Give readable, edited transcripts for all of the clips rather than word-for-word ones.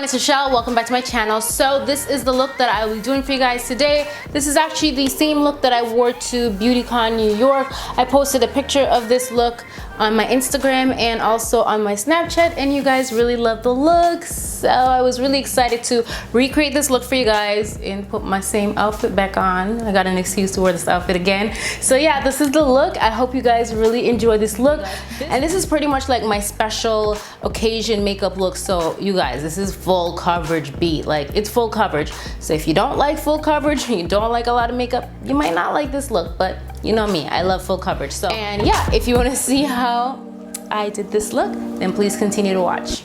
it's Rochelle. Welcome back to my channel. So this is the look that I will be doing for you guys today. This is actually the same look that I wore to BeautyCon New York. I posted a picture of this look on my Instagram and also on my Snapchat, and you guys really loved the look. So I was really excited to recreate this look for you guys and put my same outfit back on. I got an excuse to wear this outfit again. So yeah, this is the look. I hope you guys really enjoy this look. And this is pretty much like my special occasion makeup look. So you guys, this is full coverage beat. Like, it's full coverage. So if you don't like full coverage, you don't like a lot of makeup, you might not like this look, but you know me, I love full coverage. So, and yeah, if you want to see how I did this look, then please continue to watch.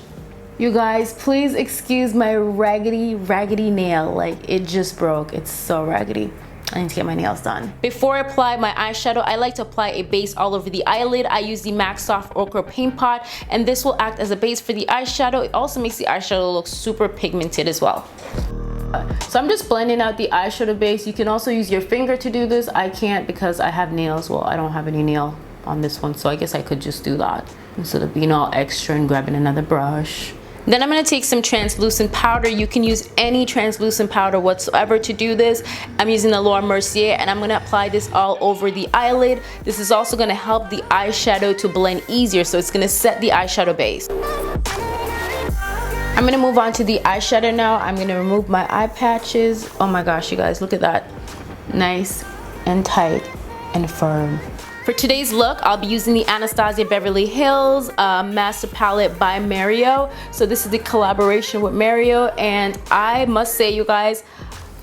You guys, please excuse my raggedy nail. Like, it just broke. It's so raggedy. I need to get my nails done. Before I apply my eyeshadow, I like to apply a base all over the eyelid. I use the MAC Soft Ochre Paint Pot, and this will act as a base for the eyeshadow. It also makes the eyeshadow look super pigmented as well. So I'm just blending out the eyeshadow base. You can also use your finger to do this. I can't because I have nails. Well, I don't have any nail on this one, so I guess I could just do that instead of being all extra and grabbing another brush. Then I'm going to take some translucent powder. You can use any translucent powder whatsoever to do this. I'm using the Laura Mercier, and I'm going to apply this all over the eyelid. This is also going to help the eyeshadow to blend easier, so it's going to set the eyeshadow base. I'm going to move on to the eyeshadow now. I'm going to remove my eye patches. Oh my gosh, you guys, look at that. Nice and tight and firm. For today's look, I'll be using the Anastasia Beverly Hills Master Palette by Mario. So this is the collaboration with Mario, and I must say, you guys,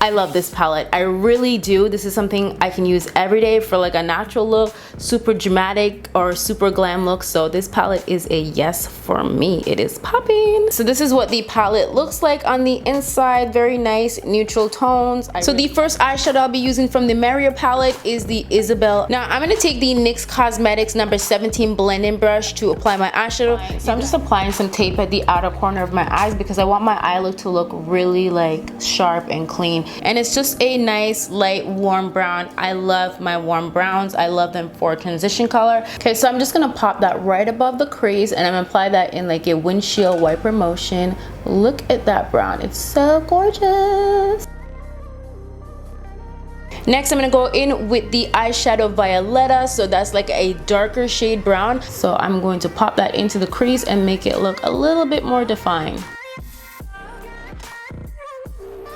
I love this palette. I really do. This is something I can use every day for like a natural look, super dramatic or super glam look. So this palette is a yes for me. It is popping. So this is what the palette looks like on the inside. Very nice neutral tones. So the first eyeshadow I'll be using from the Mario palette is the Isabel. Now I'm going to take the NYX Cosmetics number 17 blending brush to apply my eyeshadow. So I'm just applying some tape at the outer corner of my eyes because I want my eye look to look really like sharp and clean. And it's just a nice light warm brown. I love my warm browns. I love them for transition color. Okay, so I'm just gonna pop that right above the crease, and I'm gonna apply that in like a windshield wiper motion. Look at that brown. It's so gorgeous. Next, I'm gonna go in with the eyeshadow Violetta. So that's like a darker shade brown. So I'm going to pop that into the crease and make it look a little bit more defined.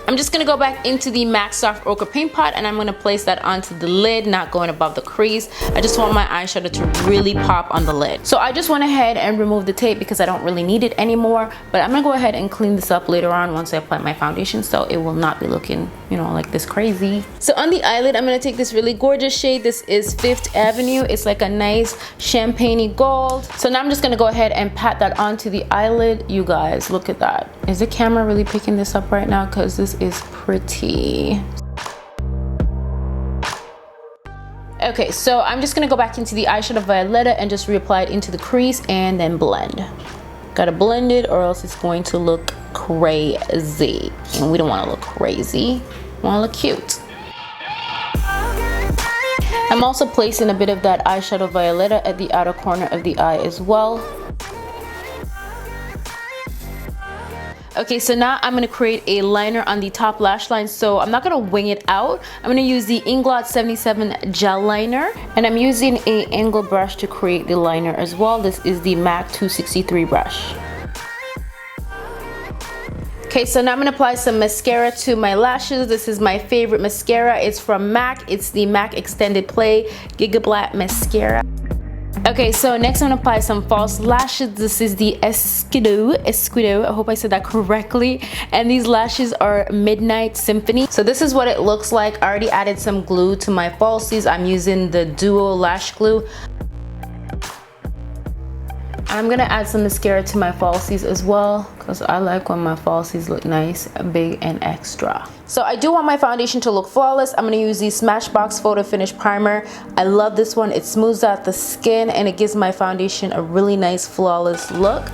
I'm just gonna go back into the MAC Soft Ochre Paint Pot, and I'm gonna place that onto the lid, not going above the crease. I just want my eyeshadow to really pop on the lid. So I just went ahead and removed the tape because I don't really need it anymore, but I'm gonna go ahead and clean this up later on once I apply my foundation, so it will not be looking, you know, like this crazy. So on the eyelid, I'm gonna take this really gorgeous shade. This is Fifth Avenue. It's like a nice champagne-y gold. So now I'm just gonna go ahead and pat that onto the eyelid. You guys, look at that. Is the camera really picking this up right now? Because this is pretty. Okay, so I'm just gonna go back into the eyeshadow Violetta and just reapply it into the crease and then blend. Gotta blend it or else it's going to look crazy, and we don't want to look crazy, we want to look cute. I'm also placing a bit of that eyeshadow Violetta at the outer corner of the eye as well. Okay, so now I'm gonna create a liner on the top lash line. So I'm not gonna wing it out. I'm gonna use the INGLOT 77 gel liner, and I'm using a angle brush to create the liner as well. This is the MAC 263 brush. Okay, so now I'm gonna apply some mascara to my lashes. This is my favorite mascara. It's from MAC. It's the MAC Extended Play Giga Black Mascara. Okay, so next I'm gonna apply some false lashes. This is the Esquido, I hope I said that correctly. And these lashes are Midnight Symphony. So this is what it looks like. I already added some glue to my falsies. I'm using the Duo Lash Glue. I'm gonna add some mascara to my falsies as well, because I like when my falsies look nice, big, and extra. So I do want my foundation to look flawless. I'm gonna use the Smashbox Photo Finish Primer. I love this one. It smooths out the skin and it gives my foundation a really nice flawless look.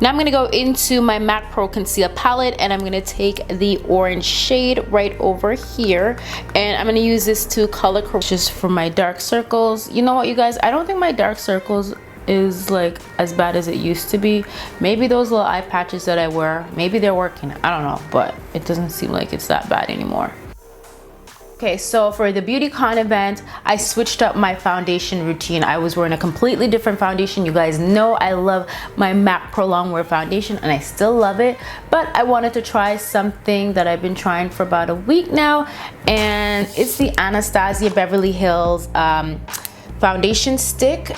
Now I'm gonna go into my MAC Pro Conceal Palette, and I'm gonna take the orange shade right over here, and I'm gonna use this to color correct just for my dark circles. You know what, you guys? I don't think my dark circles is like as bad as it used to be. Maybe those little eye patches that I wear, maybe they're working, I don't know, but it doesn't seem like it's that bad anymore. Okay, so for the BeautyCon event, I switched up my foundation routine. I was wearing a completely different foundation. You guys know I love my MAC Pro Longwear foundation, and I still love it, but I wanted to try something that I've been trying for about a week now, and it's the Anastasia Beverly Hills foundation stick.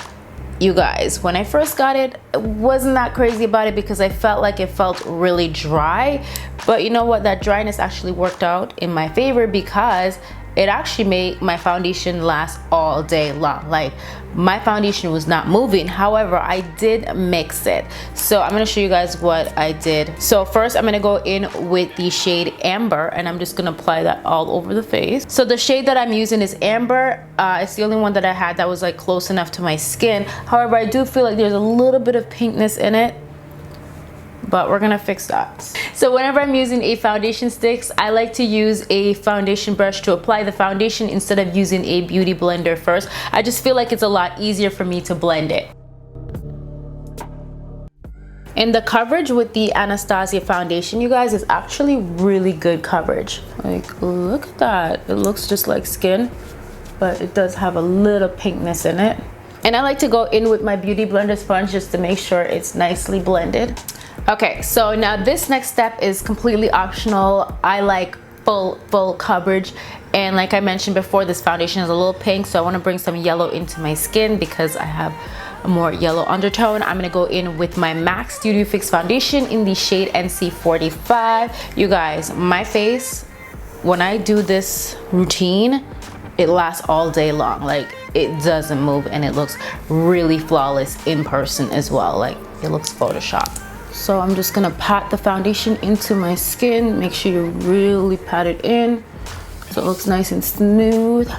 You guys, when I first got it, I wasn't that crazy about it because I felt like it felt really dry, but you know what, that dryness actually worked out in my favor because it actually made my foundation last all day long. Like, my foundation was not moving. However, I did mix it, so I'm going to show you guys what I did. So first, I'm going to go in with the shade Amber, and I'm just going to apply that all over the face. So the shade that I'm using is Amber. It's the only one that I had that was like close enough to my skin. However, I do feel like there's a little bit of pinkness in it, but we're gonna fix that. So whenever I'm using a foundation sticks, I like to use a foundation brush to apply the foundation instead of using a beauty blender first. I just feel like it's a lot easier for me to blend it. And the coverage with the Anastasia foundation, you guys, is actually really good coverage. Like, look at that. It looks just like skin, but it does have a little pinkness in it. And I like to go in with my beauty blender sponge just to make sure it's nicely blended. Okay, so now this next step is completely optional. I like full coverage, and like I mentioned before, this foundation is a little pink, so I want to bring some yellow into my skin because I have a more yellow undertone. I'm gonna go in with my MAC Studio Fix foundation in the shade NC45. You guys, my face, when I do this routine, it lasts all day long. Like, it doesn't move, and it looks really flawless in person as well. Like, it looks Photoshop. So I'm just gonna pat the foundation into my skin. Make sure you really pat it in so it looks nice and smooth.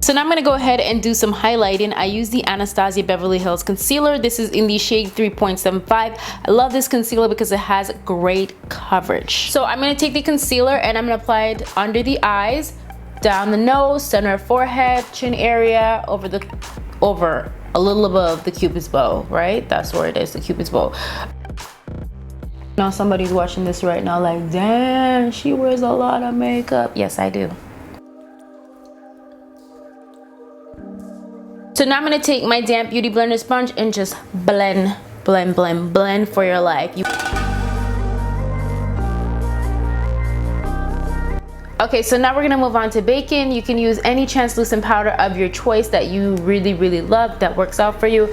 So now I'm gonna go ahead and do some highlighting. I use the Anastasia Beverly Hills concealer. This is in the shade 3.75. I love this concealer because it has great coverage. So I'm gonna take the concealer and I'm gonna apply it under the eyes, down the nose, center of forehead, chin area, over a little above the Cupid's bow, right? That's where it is, the Cupid's bow. Now somebody's watching this right now like, damn, she wears a lot of makeup. Yes, I do. So now I'm gonna take my damp beauty blender sponge and just blend for your life. Okay, so now we're gonna move on to baking. You can use any translucent powder of your choice that you really love, that works out for you.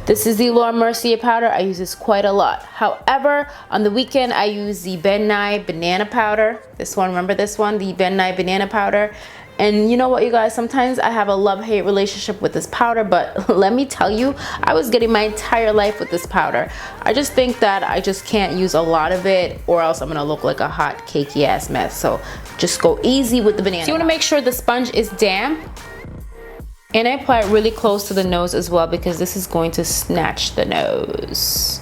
This is the Laura Mercier powder. I use this quite a lot. However, on the weekend, I use the Ben Nye banana powder. This one, remember this one? The Ben Nye banana powder. And you know what, you guys, sometimes I have a love-hate relationship with this powder, but let me tell you, I was getting my entire life with this powder. I just think that I just can't use a lot of it or else I'm gonna look like a hot cakey ass mess. So just go easy with the banana. So you wanna make sure the sponge is damp, and I apply it really close to the nose as well because this is going to snatch the nose.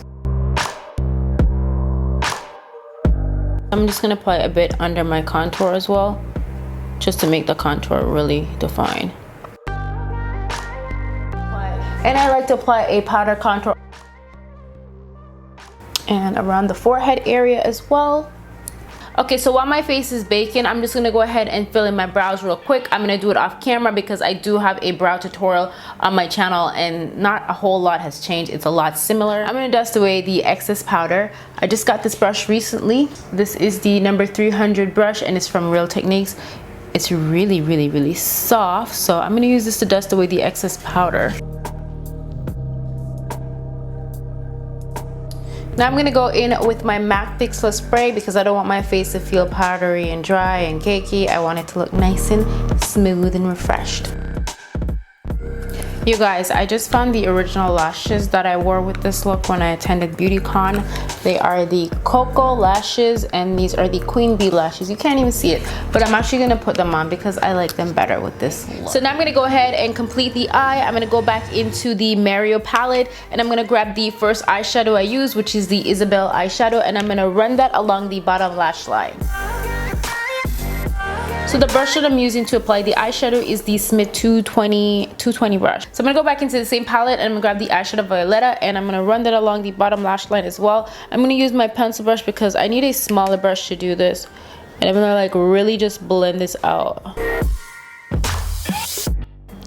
I'm just gonna apply a bit under my contour as well, just to make the contour really define. And I like to apply a powder contour and around the forehead area as well. Okay, so while my face is baking, I'm just gonna go ahead and fill in my brows real quick. I'm gonna do it off camera because I do have a brow tutorial on my channel and not a whole lot has changed. It's a lot similar. I'm gonna dust away the excess powder. I just got this brush recently. This is the number 300 brush and it's from Real Techniques. It's really soft, so I'm gonna use this to dust away the excess powder. Now I'm gonna go in with my MAC Fixless spray because I don't want my face to feel powdery and dry and cakey. I want it to look nice and smooth and refreshed. You guys, I just found the original lashes that I wore with this look when I attended BeautyCon. They are the Cocoa lashes and these are the Queen Bee lashes. You can't even see it, but I'm actually gonna put them on because I like them better with this look. So now I'm gonna go ahead and complete the eye. I'm gonna go back into the Mario palette and I'm gonna grab the first eyeshadow I use, which is the Isabelle eyeshadow, and I'm gonna run that along the bottom lash line. So the brush that I'm using to apply the eyeshadow is the Smith 220 brush. So I'm gonna go back into the same palette and I'm gonna grab the eyeshadow Violetta and I'm gonna run that along the bottom lash line as well. I'm gonna use my pencil brush because I need a smaller brush to do this. And I'm gonna like really just blend this out.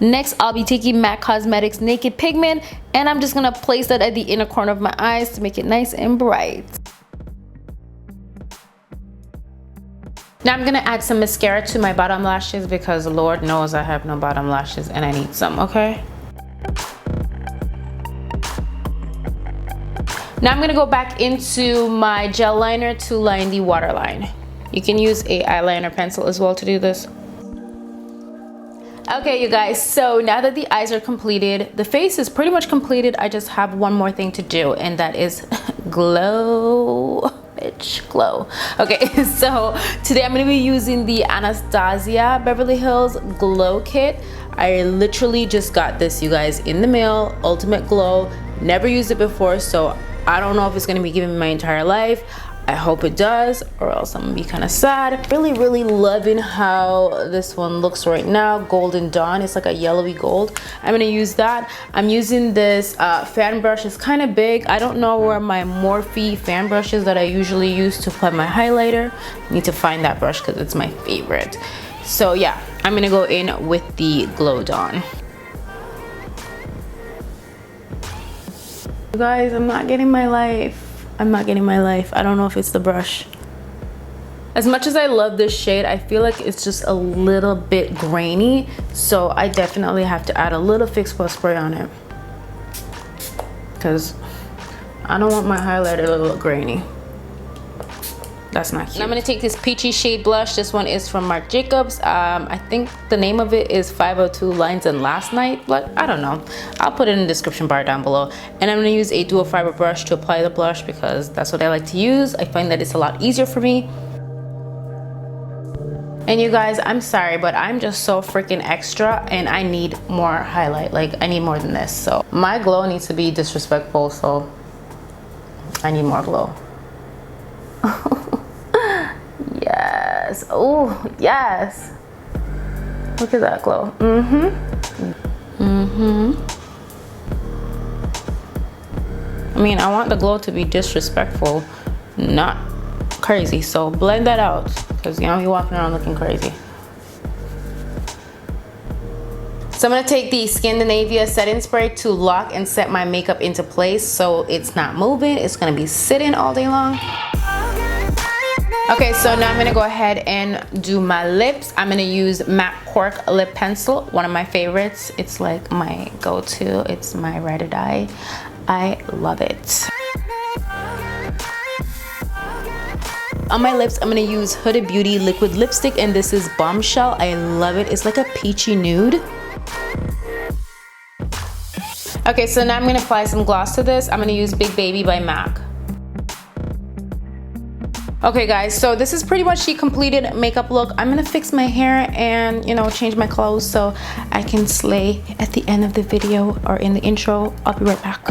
Next, I'll be taking MAC Cosmetics Naked Pigment and I'm just gonna place that at the inner corner of my eyes to make it nice and bright. Now I'm gonna add some mascara to my bottom lashes because Lord knows I have no bottom lashes and I need some, okay? Now I'm gonna go back into my gel liner to line the waterline. You can use a eyeliner pencil as well to do this. Okay, you guys, so now that the eyes are completed, the face is pretty much completed. I just have one more thing to do and that is glow. Bitch, glow. Okay, so today I'm gonna be using the Anastasia Beverly Hills Glow Kit. I literally just got this, you guys, in the mail. Ultimate Glow. Never used it before, so I don't know if it's gonna be giving me my entire life. I hope it does, or else I'm gonna be kind of sad. Really loving how this one looks right now. Golden Dawn, it's like a yellowy gold. I'm gonna use that. I'm using this fan brush. It's kind of big. I don't know where my Morphe fan brush is that I usually use to apply my highlighter. I need to find that brush because it's my favorite. So yeah, I'm gonna go in with the Glow Dawn. You guys, I'm not getting my life. I'm not getting my life. I don't know if it's the brush. As much as I love this shade, I feel like it's just a little bit grainy. So I definitely have to add a little Fix Plus spray on it. Because I don't want my highlighter to look grainy. That's not cute. Now I'm gonna take this peachy shade blush. This one is from Marc Jacobs. I think the name of it is 502 Lines and Last Night, but I don't know. I'll put it in the description bar down below. And I'm gonna use a dual fiber brush to apply the blush because that's what I like to use. I find that it's a lot easier for me. And you guys, I'm sorry, but I'm just so freaking extra and I need more highlight. Like, I need more than this. So my glow needs to be disrespectful, so I need more glow. Yes. Oh, yes. Look at that glow. I mean, I want the glow to be disrespectful, not crazy. So blend that out, because you know you're walking around looking crazy. So I'm gonna take the Scandinavia setting spray to lock and set my makeup into place so it's not moving. It's gonna be sitting all day long. Okay, so now I'm gonna go ahead and do my lips. I'm gonna use MAC Cork lip pencil, one of my favorites. It's like my go-to. It's my ride or die. I love it. On my lips, I'm gonna use Huda Beauty liquid lipstick, and this is Bombshell. I love it. It's like a peachy nude. Okay, so now I'm gonna apply some gloss to this. I'm gonna use Big Baby by MAC. Okay guys, so this is pretty much the completed makeup look. I'm gonna fix my hair and, you know, change my clothes so I can slay at the end of the video or in the intro. I'll be right back.